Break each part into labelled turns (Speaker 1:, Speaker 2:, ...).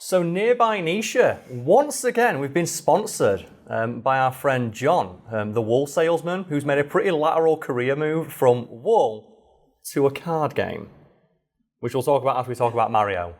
Speaker 1: So nearby Nisha, once again we've been sponsored by our friend Jon, the wool salesman, who's made a pretty lateral career move from wool to a card game, which we'll talk about after we talk about Mario.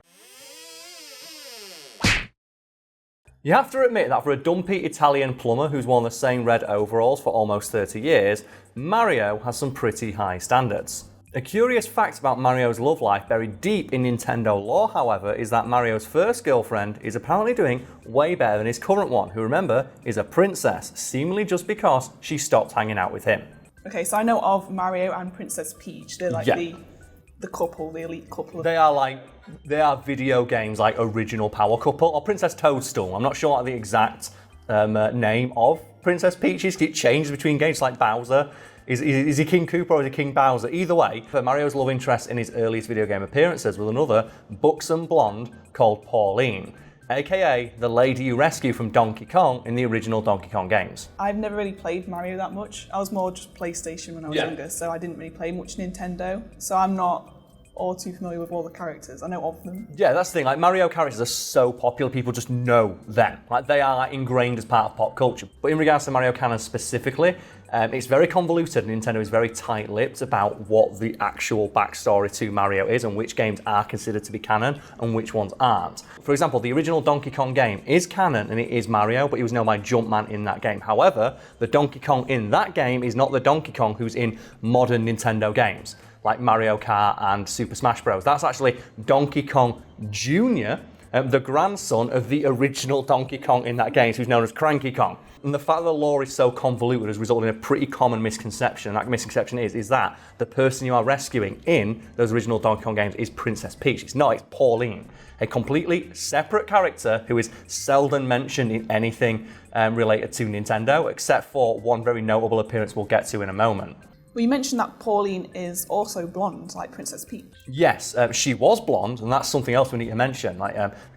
Speaker 1: You have to admit that for a dumpy Italian plumber who's worn the same red overalls for almost 30 years, Mario has some pretty high standards. A curious fact about Mario's love life buried deep in Nintendo lore, however, is that Mario's first girlfriend is apparently doing way better than his current one, who, remember, is a princess, seemingly just because she stopped hanging out with him.
Speaker 2: Okay, so I know of Mario and Princess Peach. They're like the couple, the elite couple.
Speaker 1: They are video games like original power couple, or Princess Toadstool. I'm not sure what the exact name of Princess Peach is. It changes between games like Bowser. Is he King Koopa or is he King Bowser? Either way, Mario's love interest in his earliest video game appearances was another buxom blonde called Pauline, aka the lady you rescue from Donkey Kong in the original Donkey Kong games.
Speaker 2: I've never really played Mario that much. I was more just PlayStation when I was younger, so I didn't really play much Nintendo. So I'm not all too familiar with all the characters. I know of them.
Speaker 1: Yeah, that's the thing. Like, Mario characters are so popular, people just know them. Like, they are ingrained as part of pop culture. But in regards to Mario canon specifically, it's very convoluted. Nintendo is very tight-lipped about what the actual backstory to Mario is and which games are considered to be canon and which ones aren't. For example, the original Donkey Kong game is canon and it is Mario, but he was known by Jumpman in that game. However, the Donkey Kong in that game is not the Donkey Kong who's in modern Nintendo games, like Mario Kart and Super Smash Bros. That's actually Donkey Kong Jr., the grandson of the original Donkey Kong in that game, who's known as Cranky Kong. And the fact that the lore is so convoluted has resulted in a pretty common misconception. And that misconception is that the person you are rescuing in those original Donkey Kong games is Princess Peach. It's not, it's Pauline, a completely separate character who is seldom mentioned in anything related to Nintendo, except for one very notable appearance we'll get to in a moment.
Speaker 2: Well, you mentioned that Pauline is also blonde, like Princess Peach.
Speaker 1: Yes, she was blonde, and that's something else we need to mention.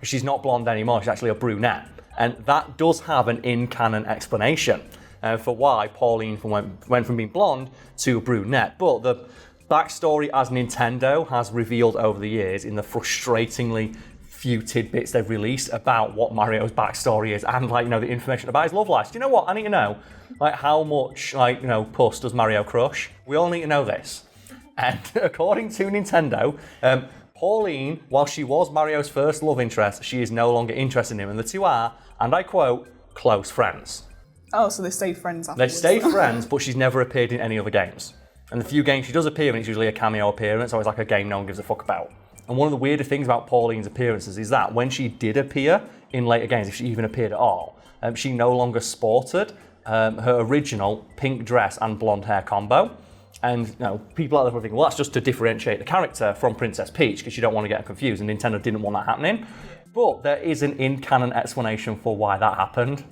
Speaker 1: She's not blonde anymore, she's actually a brunette. And that does have an in-canon explanation for why Pauline went from being blonde to brunette. But the backstory, as Nintendo has revealed over the years in the frustratingly few tidbits they've released about what Mario's backstory is and the information about his love life. Do you know what? I need to know how much puss does Mario crush? We all need to know this. And according to Nintendo, Pauline, while she was Mario's first love interest, she is no longer interested in him, and the two are, and I quote, close friends.
Speaker 2: Oh, so they stayed friends afterwards.
Speaker 1: They stayed friends, but she's never appeared in any other games. And the few games she does appear in, it's usually a cameo appearance, or it's like a game no one gives a fuck about. And one of the weirder things about Pauline's appearances is that when she did appear in later games, if she even appeared at all, she no longer sported her original pink dress and blonde hair combo. And people out there are thinking, well, that's just to differentiate the character from Princess Peach because you don't want to get her confused, and Nintendo didn't want that happening. But there is an in-canon explanation for why that happened.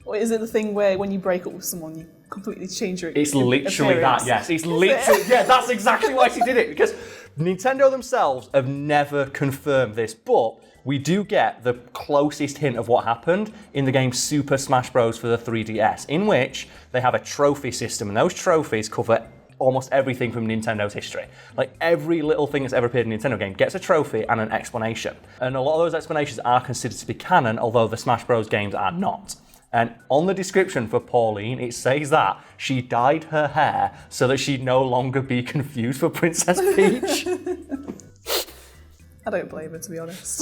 Speaker 2: Or is it the thing where when you break up with someone, you completely change your
Speaker 1: It's literally
Speaker 2: appearance?
Speaker 1: that, yes. It's literally, yeah, that's exactly why she did it, because Nintendo themselves have never confirmed this, but we do get the closest hint of what happened in the game Super Smash Bros. For the 3DS, in which they have a trophy system, and those trophies cover almost everything from Nintendo's history. Like, every little thing that's ever appeared in a Nintendo game gets a trophy and an explanation. And a lot of those explanations are considered to be canon, although the Smash Bros. Games are not. And on the description for Pauline, it says that she dyed her hair so that she'd no longer be confused for Princess Peach.
Speaker 2: I don't blame her, to be honest.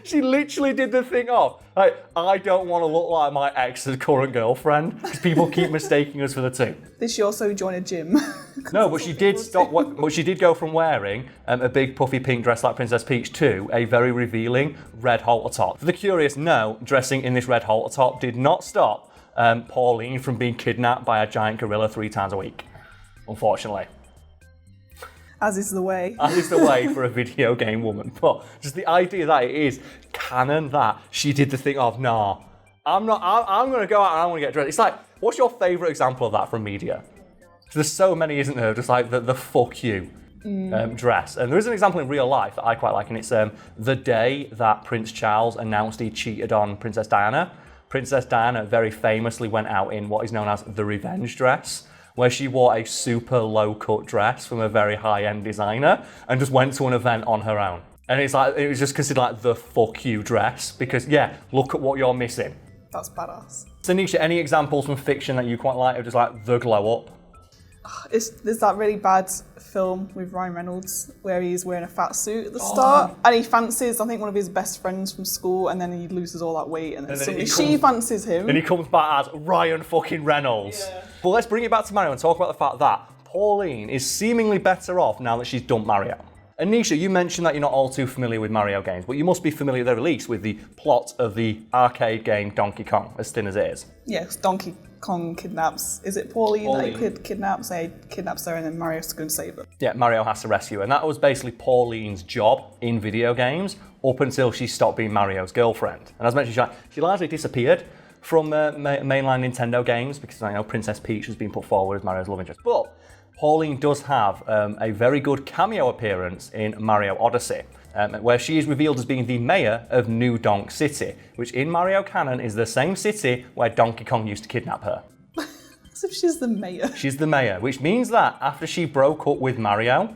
Speaker 1: She literally did the thing of, I don't want to look like my ex's current girlfriend, because people keep mistaking us for the two.
Speaker 2: Did she also join a gym?
Speaker 1: No, but she did but she did go from wearing a big puffy pink dress like Princess Peach to a very revealing red halter top. For the curious, no, dressing in this red halter top did not stop Pauline from being kidnapped by a giant gorilla 3 times a week, unfortunately.
Speaker 2: As is the way.
Speaker 1: As is the way for a video game woman. But just the idea that it is canon that she did the thing of, nah, I'm going to go out and I want to get dressed. It's like, what's your favourite example of that from media? There's so many, isn't there? Just like the fuck you dress. And there is an example in real life that I quite like, and it's the day that Prince Charles announced he cheated on Princess Diana. Princess Diana very famously went out in what is known as the revenge dress, where she wore a super low-cut dress from a very high-end designer and just went to an event on her own. And it's like, it was just considered like the fuck you dress because, yeah, look at what you're missing.
Speaker 2: That's badass.
Speaker 1: So Nisha, any examples from fiction that you quite like of just like the glow up?
Speaker 2: There's that really bad film with Ryan Reynolds where he's wearing a fat suit at the start and he fancies, I think, one of his best friends from school, and then he loses all that weight and then suddenly she fancies him.
Speaker 1: And he comes back as Ryan fucking Reynolds. Yeah. But let's bring it back to Mario and talk about the fact that Pauline is seemingly better off now that she's dumped Mario. And Nisha, you mentioned that you're not all too familiar with Mario games, but you must be familiar at the least with the plot of the arcade game Donkey Kong, as thin as it is.
Speaker 2: Yes, Donkey Kong kidnaps, is it Pauline that he kidnaps her and then Mario has to go and save her?
Speaker 1: Yeah, Mario has to rescue her. And that was basically Pauline's job in video games up until she stopped being Mario's girlfriend. And as mentioned, she largely disappeared from mainline Nintendo games because I know Princess Peach has been put forward as Mario's love interest. But Pauline does have a very good cameo appearance in Mario Odyssey, where she is revealed as being the mayor of New Donk City, which in Mario canon is the same city where Donkey Kong used to kidnap her.
Speaker 2: As if she's the mayor.
Speaker 1: She's the mayor, which means that after she broke up with Mario,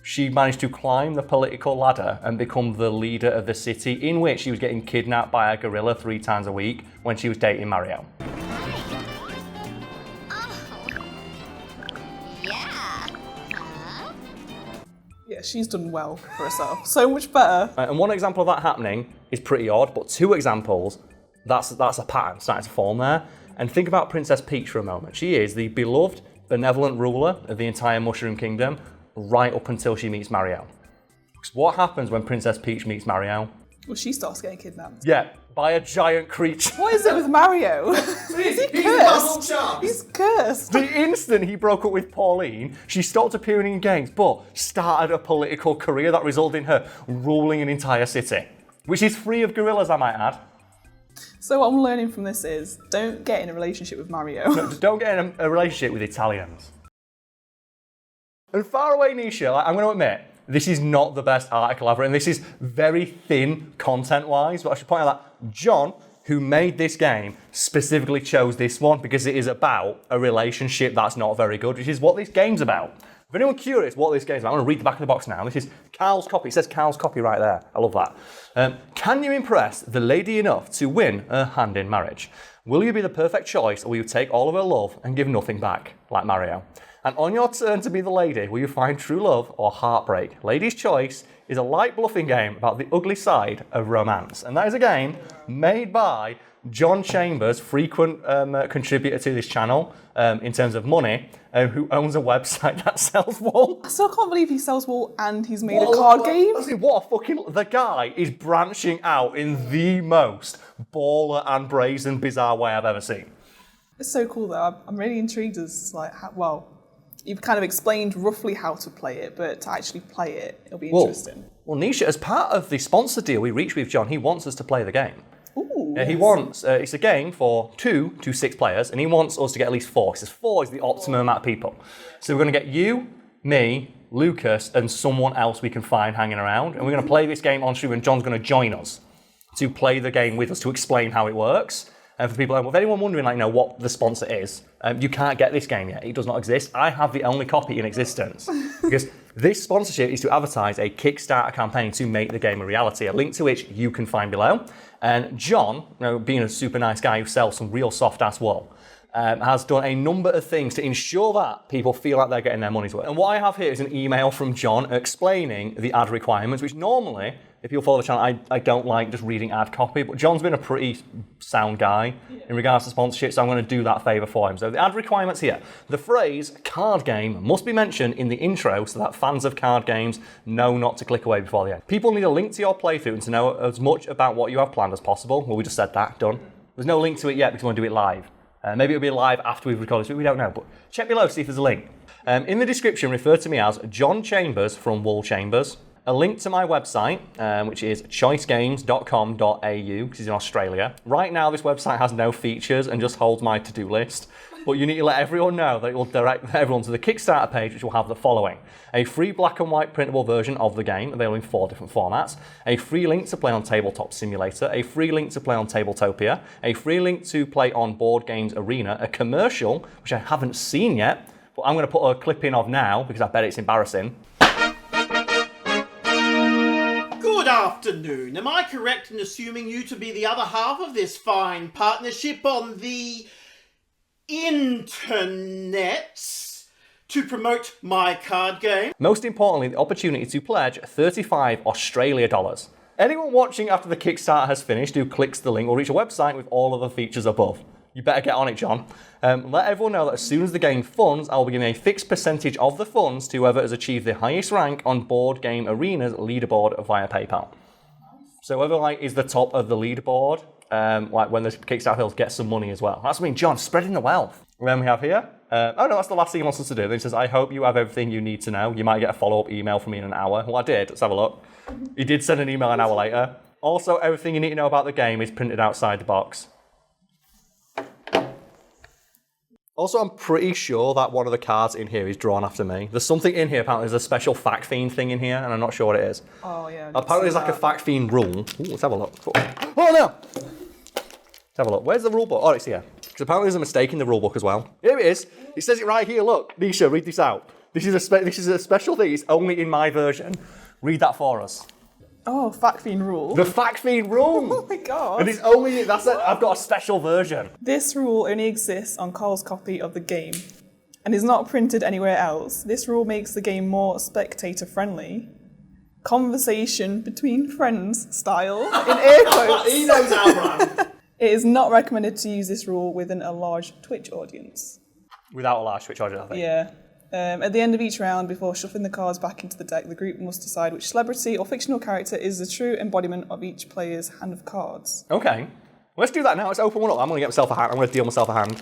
Speaker 1: she managed to climb the political ladder and become the leader of the city, in which she was getting kidnapped by a gorilla 3 times a week when she was dating Mario.
Speaker 2: Yeah, she's done well for herself. So much better.
Speaker 1: And one example of that happening is pretty odd, but 2 examples, that's a pattern starting to form there. And think about Princess Peach for a moment. She is the beloved, benevolent ruler of the entire Mushroom Kingdom right up until she meets Mario. So what happens when Princess Peach meets Mario?
Speaker 2: Well, she starts getting kidnapped.
Speaker 1: Yeah, by a giant creature.
Speaker 2: What is it with Mario? Is he cursed? He's cursed.
Speaker 1: The instant he broke up with Pauline, she stopped appearing in games, but started a political career that resulted in her ruling an entire city, which is free of gorillas, I might add.
Speaker 2: So what I'm learning from this is, don't get in a relationship with Mario.
Speaker 1: No, don't get in a relationship with Italians. And far away, Nisha, I'm going to admit, this is not the best article ever, and this is very thin content-wise, but I should point out that Jon, who made this game, specifically chose this one because it is about a relationship that's not very good, which is what this game's about. If anyone curious what this game's about, I'm going to read the back of the box now. This is Karl's copy. It says Karl's copy right there. I love that. Can you impress the lady enough to win her hand in marriage? Will you be the perfect choice, or will you take all of her love and give nothing back, like Mario? And on your turn to be the lady, will you find true love or heartbreak? Lady's Choice is a light bluffing game about the ugly side of romance. And that is a game made by Jon Chambers, frequent contributor to this channel in terms of money, who owns a website that sells wool.
Speaker 2: I still can't believe he sells wool and he's made a card game.
Speaker 1: What a fucking... The guy is branching out in the most baller and brazen, bizarre way I've ever seen.
Speaker 2: It's so cool though. I'm really intrigued as like, you've kind of explained roughly how to play it, but to actually play it, it'll be interesting.
Speaker 1: Well, Nisha, as part of the sponsor deal we reached with Jon, he wants us to play the game.
Speaker 2: Ooh.
Speaker 1: He wants, it's a game for 2 to 6 players, and he wants us to get at least 4. He says 4 is the optimum amount of people. So we're going to get you, me, Lucas, and someone else we can find hanging around, and we're going to play this game on stream, and Jon's going to join us to play the game with us, to explain how it works. And for people, if anyone wondering what the sponsor is, you can't get this game yet. It does not exist. I have the only copy in existence because this sponsorship is to advertise a Kickstarter campaign to make the game a reality, a link to which you can find below. And Jon, being a super nice guy who sells some real soft-ass wool, has done a number of things to ensure that people feel like they're getting their money's worth. And what I have here is an email from Jon explaining the ad requirements, which normally, if you'll follow the channel, I don't like just reading ad copy, but Jon's been a pretty sound guy in regards to sponsorship, so I'm going to do that favour for him. So the ad requirements here. The phrase card game must be mentioned in the intro so that fans of card games know not to click away before the end. People need a link to your playthrough and to know as much about what you have planned as possible. Well, we just said that, done. There's no link to it yet because we want to do it live. Maybe it'll be live after we've recorded it, we don't know, but check below to see if there's a link. In the description, refer to me as Jon Chambers from Wool Chambers. A link to my website, which is choicegames.com.au, because it's in Australia. Right now, this website has no features and just holds my to-do list. But you need to let everyone know that it will direct everyone to the Kickstarter page, which will have the following. A free black and white printable version of the game, available in 4 different formats. A free link to play on Tabletop Simulator. A free link to play on Tabletopia. A free link to play on Board Games Arena. A commercial, which I haven't seen yet, but I'm going to put a clip in of now, because I bet it's embarrassing.
Speaker 3: Good afternoon. Am I correct in assuming you to be the other half of this fine partnership on the internet to promote my card game?
Speaker 1: Most importantly, the opportunity to pledge 35 Australia dollars. Anyone watching after the Kickstarter has finished who clicks the link will reach a website with all of the features above. You better get on it, John. Let everyone know that as soon as the game funds, I will be giving a fixed percentage of the funds to whoever has achieved the highest rank on Board Game Arena's leaderboard via PayPal. So whoever is the top of the leaderboard, when the Kickstarter fails, gets some money as well. That's John, spreading the wealth. And then we have here, that's the last thing he wants us to do. Then he says, I hope you have everything you need to know. You might get a follow-up email from me in an hour. Well, I did. Let's have a look. He did send an email an hour later. Also, everything you need to know about the game is printed outside the box. Also, I'm pretty sure that one of the cards in here is drawn after me. There's something in here, apparently there's a special Fact Fiend thing in here, and I'm not sure what it is.
Speaker 2: Oh, yeah.
Speaker 1: Apparently there's like a Fact Fiend rule. Ooh, let's have a look. Oh, no! Let's have a look. Where's the rule book? Oh, it's here. Because apparently there's a mistake in the rule book as well. Here it is. It says it right here, look. Nisha, read this out. This is a special thing. It's only in my version. Read that for us.
Speaker 2: Oh, Fact Fiend rule.
Speaker 1: The Fact Fiend rule!
Speaker 2: Oh my god.
Speaker 1: And it's only, that's it. I've got a special version.
Speaker 2: This rule only exists on Karl's copy of the game and is not printed anywhere else. This rule makes the game more spectator-friendly. Conversation between friends style, in air quotes.
Speaker 3: He knows how, man.
Speaker 2: It is not recommended to use this rule within a large Twitch audience.
Speaker 1: Without a large Twitch audience, I think.
Speaker 2: Yeah. At the end of each round, before shuffling the cards back into the deck, the group must decide which celebrity or fictional character is the true embodiment of each player's hand of cards.
Speaker 1: Okay. Let's do that now. Let's open one up. I'm going to get myself a hand. I'm going to deal myself a hand.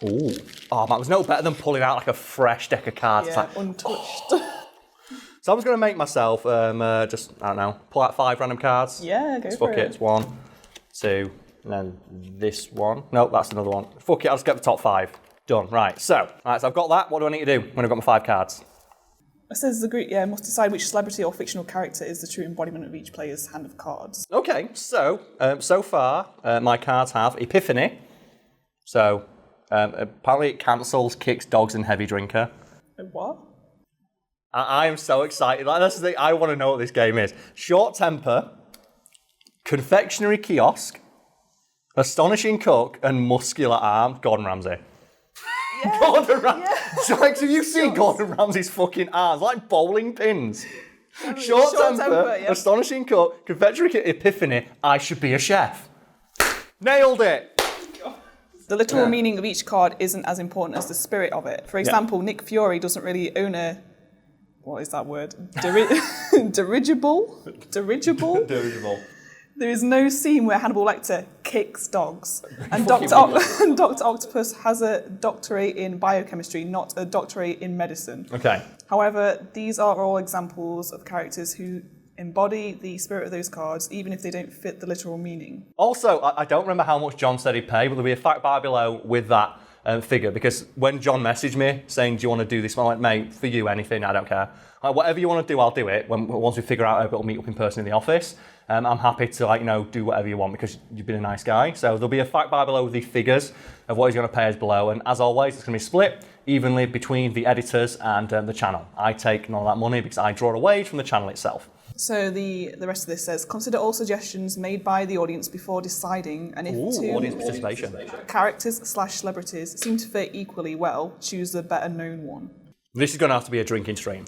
Speaker 1: Ooh. Oh, man, there's no better than pulling out like a fresh deck of cards.
Speaker 2: Yeah,
Speaker 1: It's like,
Speaker 2: untouched.
Speaker 1: So I'm just going to make myself just, I don't know, pull out 5 random cards.
Speaker 2: Yeah, go for
Speaker 1: Fuck
Speaker 2: it.
Speaker 1: it. It's 1, 2, and then this one. Nope, that's another one. Fuck it, I'll just get the top 5. Done. Right, so I've got that. What do I need to do when I've got my 5 cards?
Speaker 2: It says the group must decide which celebrity or fictional character is the true embodiment of each player's hand of cards.
Speaker 1: Okay, so so far my cards have Epiphany. So apparently it cancels, kicks, dogs, and heavy drinker.
Speaker 2: What?
Speaker 1: I am so excited. Like, that's the thing. I want to know what this game is. Short temper, confectionery kiosk, astonishing cook, and muscular arm. Gordon Ramsay.
Speaker 2: Yeah.
Speaker 1: Gordon Ramsay.
Speaker 2: Yeah.
Speaker 1: So, like, have you seen Gordon Ramsay's fucking arms? Like bowling pins. Short temper,
Speaker 2: yeah.
Speaker 1: astonishing cook, confectionery epiphany. I should be a chef. Nailed it.
Speaker 2: The literal meaning of each card isn't as important as the spirit of it. For example, Nick Fury doesn't really own a... What is that word? Dirigible?
Speaker 1: Dirigible.
Speaker 2: There is no scene where Hannibal Lecter kicks dogs. And Dr. Octopus has a doctorate in biochemistry, not a doctorate in medicine.
Speaker 1: Okay.
Speaker 2: However, these are all examples of characters who embody the spirit of those cards, even if they don't fit the literal meaning.
Speaker 1: Also, I don't remember how much John said he'd pay, but there'll be a fact bar below with that figure, because when John messaged me saying, do you want to do this? I'm like, mate, for you, anything, I don't care. Like, whatever you want to do, I'll do it. Once we figure out how it'll meet up in person in the office, I'm happy to do whatever you want because you've been a nice guy. So there'll be a fact bar below with the figures of what he's going to pay us below. And as always, it's going to be split evenly between the editors and the channel. I take none of that money because I draw a wage from the channel itself.
Speaker 2: So the rest of this says, consider all suggestions made by the audience before deciding, and if two
Speaker 1: audience participation.
Speaker 2: characters/celebrities seem to fit equally well, choose the better known one.
Speaker 1: This is going to have to be a drinking stream.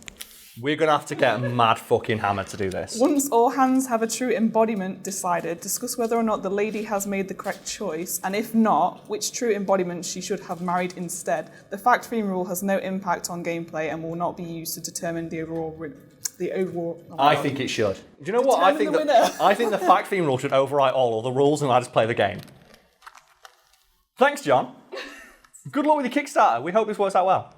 Speaker 1: We're going to have to get mad fucking hammered to do this.
Speaker 2: Once all hands have a true embodiment decided, discuss whether or not the lady has made the correct choice, and if not, which true embodiment she should have married instead. The fact theme rule has no impact on gameplay and will not be used to determine the overall
Speaker 1: I think it should. Do you know what? I think the fact theme rule should override all the rules and I just play the game. Thanks, John. Good luck with your Kickstarter. We hope this works out well.